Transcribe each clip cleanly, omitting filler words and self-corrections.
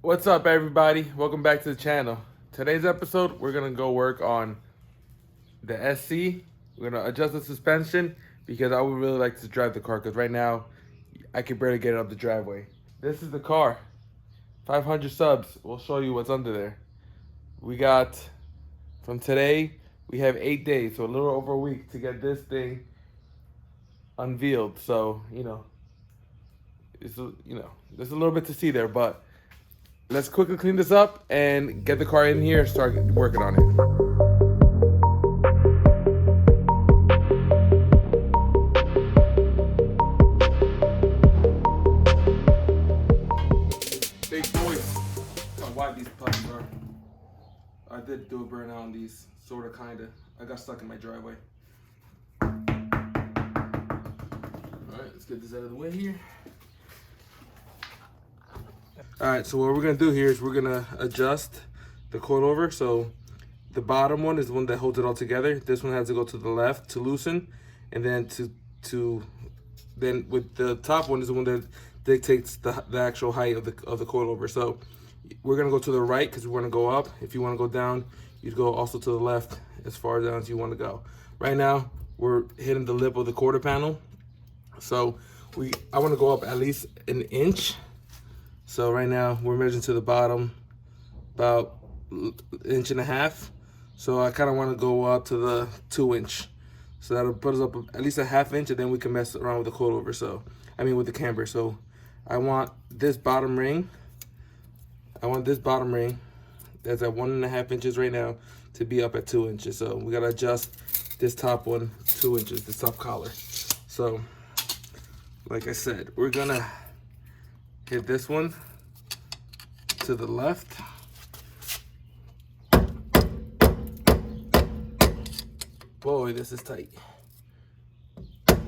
What's up, everybody? Welcome back to the channel. Today's episode, we're gonna go work on the SC. We're gonna adjust the suspension because I would really like to drive the car because right now I can barely get it up the driveway. This is the car. 500 subs. We'll show you what's under there. We got, from today, we have 8 days, so a little over a week to get this thing unveiled. So, there's a little bit to see there, but let's quickly clean this up and get the car in here and start working on it. Big boys. How wide these puppies are. I did do a burnout on these, sorta, kinda. I got stuck in my driveway. Alright, let's get this out of the way here. Alright, so what we're going to do here is we're going to adjust the coilover. So the bottom one is the one that holds it all together. This one has to go to the left to loosen. And then then with the top one is the one that dictates the actual height of the coilover. So we're going to go to the right because we want to go up. If you want to go down, you'd go also to the left as far down as you want to go. Right now, we're hitting the lip of the quarter panel. So I want to go up at least an inch. So right now we're measuring to the bottom about 1.5 inches. So I kind of want to go up to the 2 inch. So that'll put us up at least a 1/2 inch, and then we can mess around with the coilover. So, with the camber. So I want this bottom ring. That's at 1.5 inches right now to be up at 2 inches. So we gotta adjust this top one 2 inches, this top collar. So like I said, we're gonna hit this one to the left. Boy, this is tight. There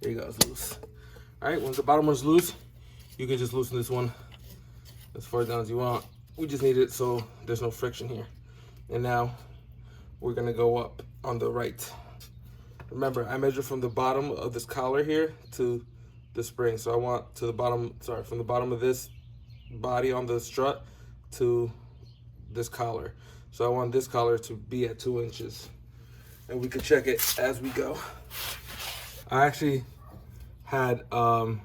you go, it's loose. All right, once the bottom one's loose, you can just loosen this one as far down as you want. We just need it so there's no friction here. And now we're gonna go up on the right. Remember, I measure from the bottom of this collar here to the spring. So I want from the bottom of this body on the strut to this collar. So I want this collar to be at 2 inches. And we can check it as we go. I actually had some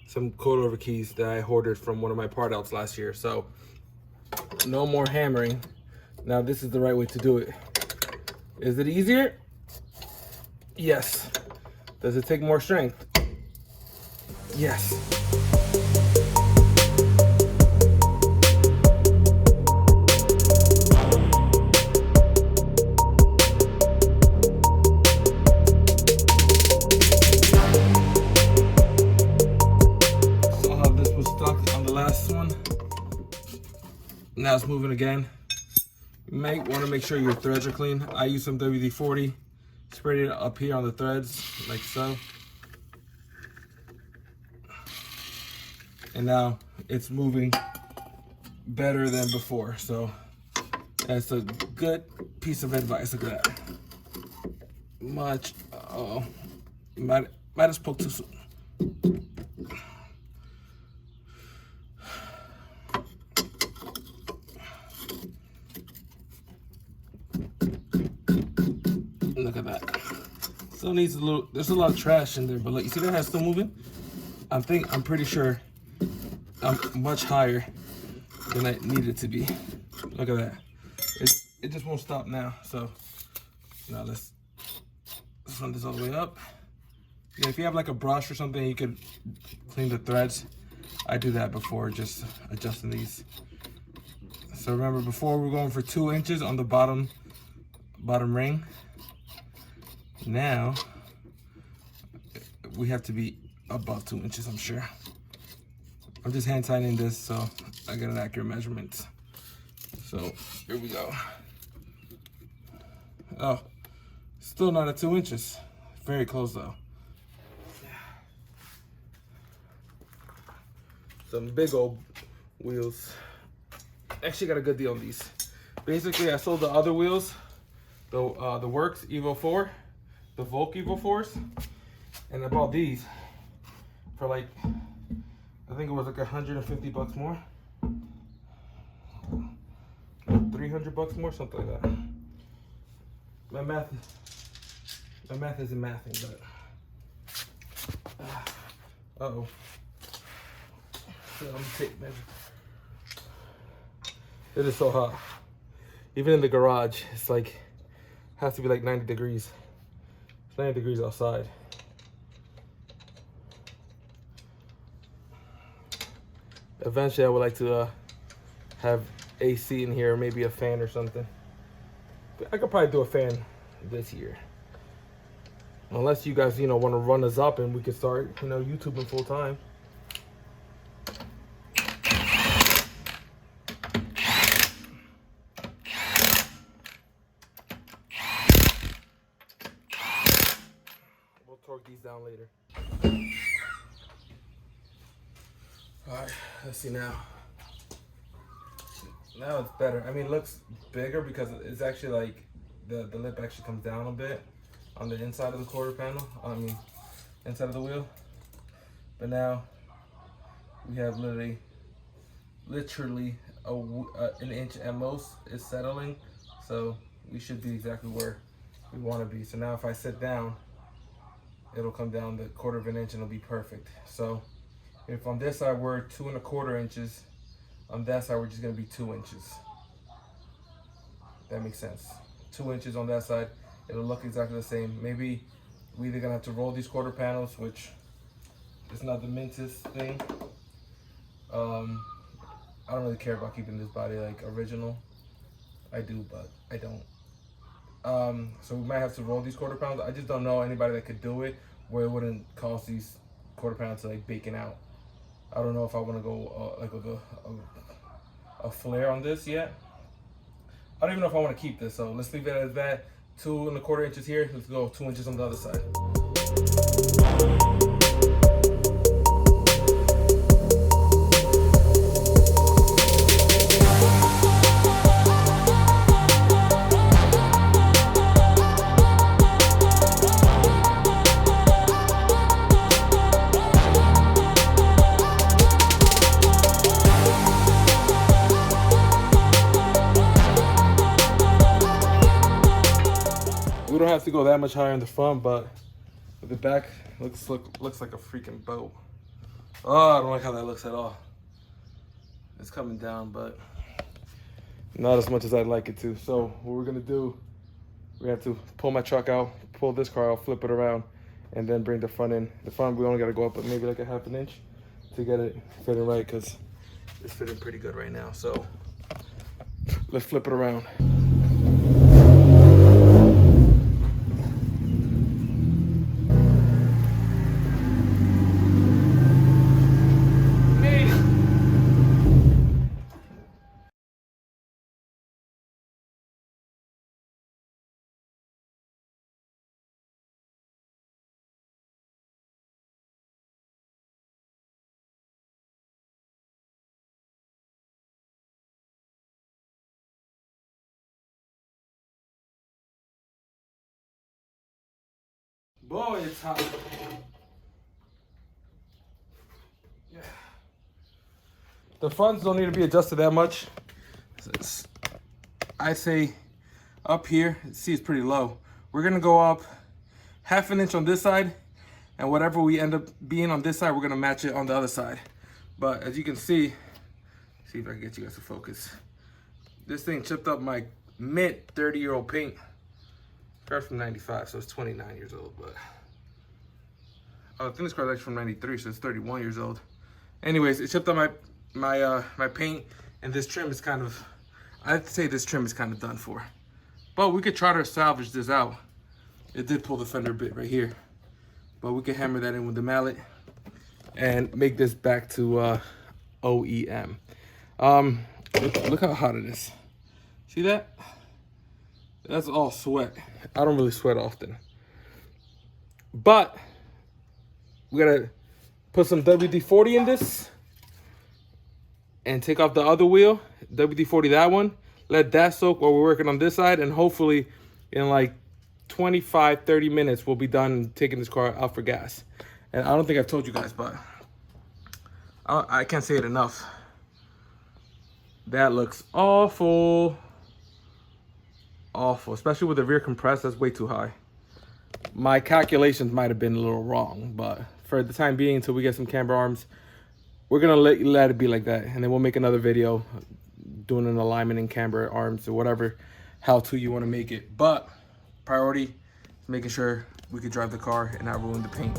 coilover keys that I hoarded from one of my part outs last year. So no more hammering. Now this is the right way to do it. Is it easier? Yes. Does it take more strength? Yes. Saw how this was stuck on the last one. Now it's moving again. You might want to make sure your threads are clean. I use some WD-40. Spread it up here on the threads, like so. And now it's moving better than before. So that's a good piece of advice. Look at that. Might have spoke too soon. Look at that. Still needs there's a lot of trash in there, but look, you see that it's still moving? I'm pretty sure I'm much higher than I needed to be. Look at that. It just won't stop now. So now let's run this all the way up. Yeah, if you have like a brush or something, you could clean the threads. I do that before just adjusting these. So remember, before we're going for 2 inches on the bottom ring. Now we have to be above 2 inches, I'm sure. I'm just hand tightening this so I get an accurate measurement. So here we go. Oh, still not at 2 inches. Very close though. Some big old wheels. Actually got a good deal on these. Basically, I sold the other wheels, the Works Evo 4, the Volk Evo 4s, and I bought these for like, I think it was like $150 more. $300 more, something like that. My math isn't mathing, but uh-oh. So I'm gonna take measure. It is so hot. Even in the garage, it's like has to be like 90 degrees. It's 90 degrees outside. Eventually, I would like to have AC in here, maybe a fan or something. I could probably do a fan this year. Unless you guys, want to run us up and we could start, YouTubing full time. We'll torque these down later. All right, let's see now. Now it's better. I mean, it looks bigger because it's actually like the lip actually comes down a bit on the inside of the quarter panel. I mean, inside of the wheel. But now we have literally an inch at most is settling. So we should be exactly where we want to be. So now if I sit down, it'll come down the 1/4 inch and it'll be perfect. So if on this side we're 2 1/4 inches, on that side we're just gonna be 2 inches. That makes sense. 2 inches on that side, it'll look exactly the same. Maybe we're either gonna have to roll these quarter panels, which is not the mintest thing. I don't really care about keeping this body like original. I do, but I don't. So we might have to roll these quarter panels. I just don't know anybody that could do it where it wouldn't cause these quarter panels to like baking out. I don't know if I want to go like with a flare on this yet. I don't even know if I want to keep this, so let's leave it as that. 2 1/4 inches here. Let's go 2 inches on the other side. We don't have to go that much higher in the front, but the back looks like a freaking boat. Oh, I don't like how that looks at all. It's coming down, but not as much as I'd like it to. So what we're gonna do, we have to pull my truck out, pull this car out, flip it around, and then bring the front in. The front we only gotta go up maybe like a 1/2 inch to get it fitting right, because it's fitting pretty good right now. So let's flip it around. Boy, it's hot. Yeah. The fronts don't need to be adjusted that much. I say up here, see it's pretty low. We're gonna go up 1/2 inch on this side, and whatever we end up being on this side, we're gonna match it on the other side. But as you can see if I can get you guys to focus. This thing chipped up my mint 30-year-old paint. Car's from 95, so it's 29 years old, but I think this car's actually from 93, so it's 31 years old. Anyways, it chipped up my paint, and this trim is kind of, I have to say this trim is kind of done for. But we could try to salvage this out. It did pull the fender a bit right here, but we could hammer that in with the mallet and make this back to OEM. Look how hot it is. See that? That's all sweat. I don't really sweat often. But we gotta put some WD-40 in this and take off the other wheel. WD-40 that one. Let that soak while we're working on this side, and hopefully in like 25-30 minutes we'll be done taking this car out for gas. And I don't think I've told you guys, but I can't say it enough. That looks awful. awful, especially with the rear compressed. That's way too high. My calculations might have been a little wrong, but for the time being, until we get some camber arms, we're gonna let it be like that, and then we'll make another video doing an alignment in camber arms or whatever how-to you want to make it. But priority is making sure we can drive the car and not ruin the paint.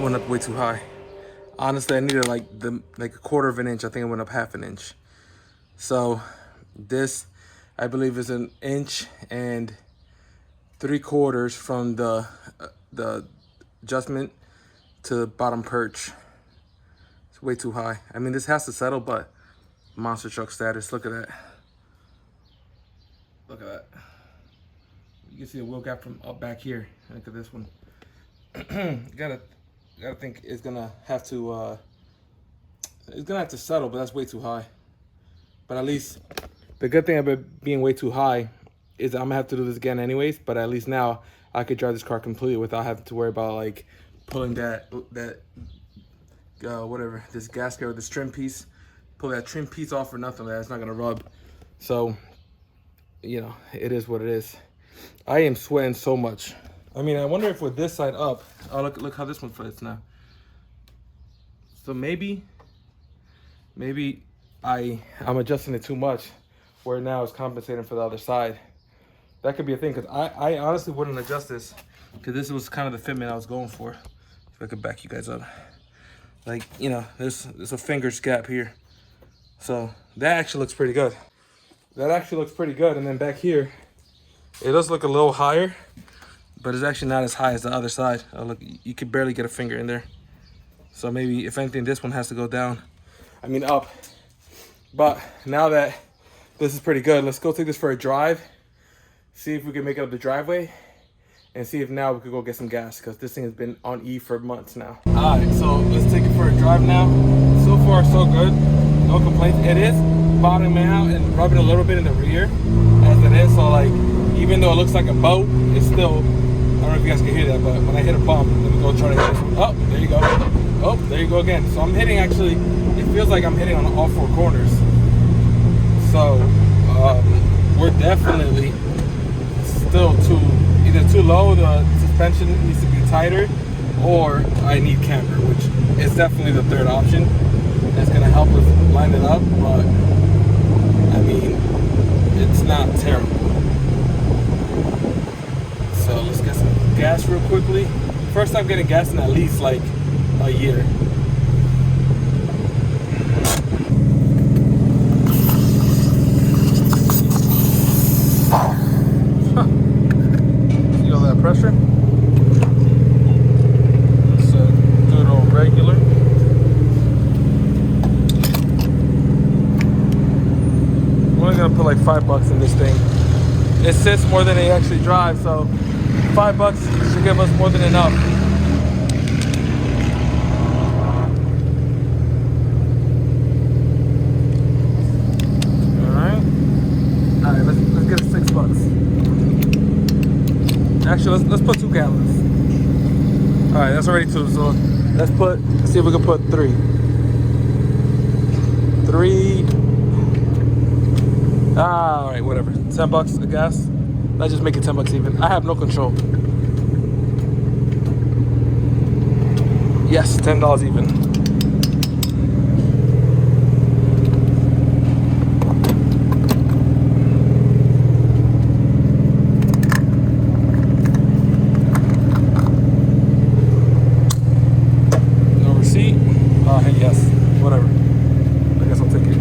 Went up way too high. Honestly, I needed like a quarter of an inch. I think I went up half an inch. So this, I believe, is 1 3/4 inches from the adjustment to the bottom perch. It's way too high. I mean, this has to settle, but monster truck status. Look at that. Look at that. You can see the wheel gap from up back here. Look at this one. Gotta think it's gonna have to settle, but that's way too high. But at least the good thing about being way too high is I'm gonna have to do this again anyways, but at least now I could drive this car completely without having to worry about like pulling whatever, this gasket or this trim piece, pull that trim piece off or nothing. That's not gonna rub. So, you know, it is what it is. I am sweating so much. I mean, I wonder if with this side up, oh, look how this one fits now. So maybe I'm adjusting it too much, where now it's compensating for the other side. That could be a thing, because I honestly wouldn't adjust this, because this was kind of the fitment I was going for. If I could back you guys up. Like, you know, there's a fingers gap here. So that actually looks pretty good. That actually looks pretty good. And then back here, it does look a little higher, but it's actually not as high as the other side. Oh, look, you could barely get a finger in there. So maybe, if anything, this one has to go down. I mean, up. But now that this is pretty good, let's go take this for a drive. See if we can make it up the driveway. And see if now we could go get some gas, because this thing has been on E for months now. All right, so let's take it for a drive now. So far, so good. No complaints. It is bottoming out and rubbing a little bit in the rear, as it is. So, like, even though it looks like a boat, it's still, I don't know if you guys can hear that, but when I hit a bump, let me go try to hit this one. Oh, there you go. Oh, there you go again. So I'm hitting, actually, it feels like I'm hitting on all four corners. So we're definitely still either too low, the suspension needs to be tighter, or I need camber, which is definitely the third option. That's gonna help us line it up, but I mean, it's not terrible. So let's get some gas real quickly. First time getting gas in at least like a year. See all that pressure? So do it on regular. I'm only gonna put like $5 in this thing. It sits more than it actually drives, so $5 should give us more than enough. All right, let's get it $6. Actually, let's put 2 gallons. All right, that's already 2. So let's see if we can put 3. 3. All right, whatever. $10 of gas. Let's just make it $10 even. I have no control. Yes, $10 even. Yes, whatever. I guess I'll take it.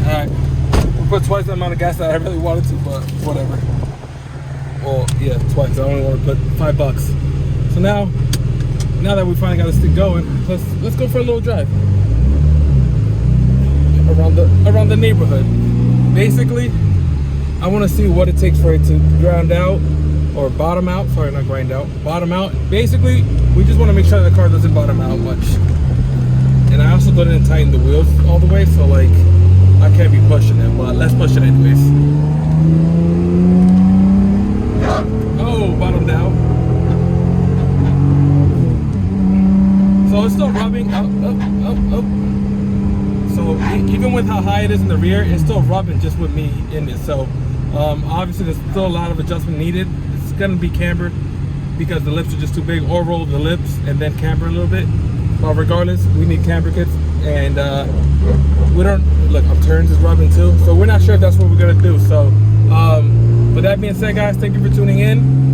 Alright, we'll put twice the amount of gas that I really wanted to, but whatever. Well, yeah, twice. I only want to put $5. So now that we finally got this thing going, let's go for a little drive around the neighborhood. Basically, I want to see what it takes for it to ground out or bottom out. Sorry, not grind out. Bottom out. Basically, we just want to make sure the car doesn't bottom out much. And I also didn't tighten the wheels all the way, so like I can't be pushing it, but let's push it anyways. Oh, bottomed out. So it's still rubbing up. So even with how high it is in the rear, it's still rubbing just with me in it. So obviously there's still a lot of adjustment needed. It's gonna be cambered because the lips are just too big, or roll the lips and then camber a little bit. But regardless, we need camber kits, and we don't look. Our turns is rubbing too, so we're not sure if that's what we're gonna do. So with that being said, guys, thank you for tuning in.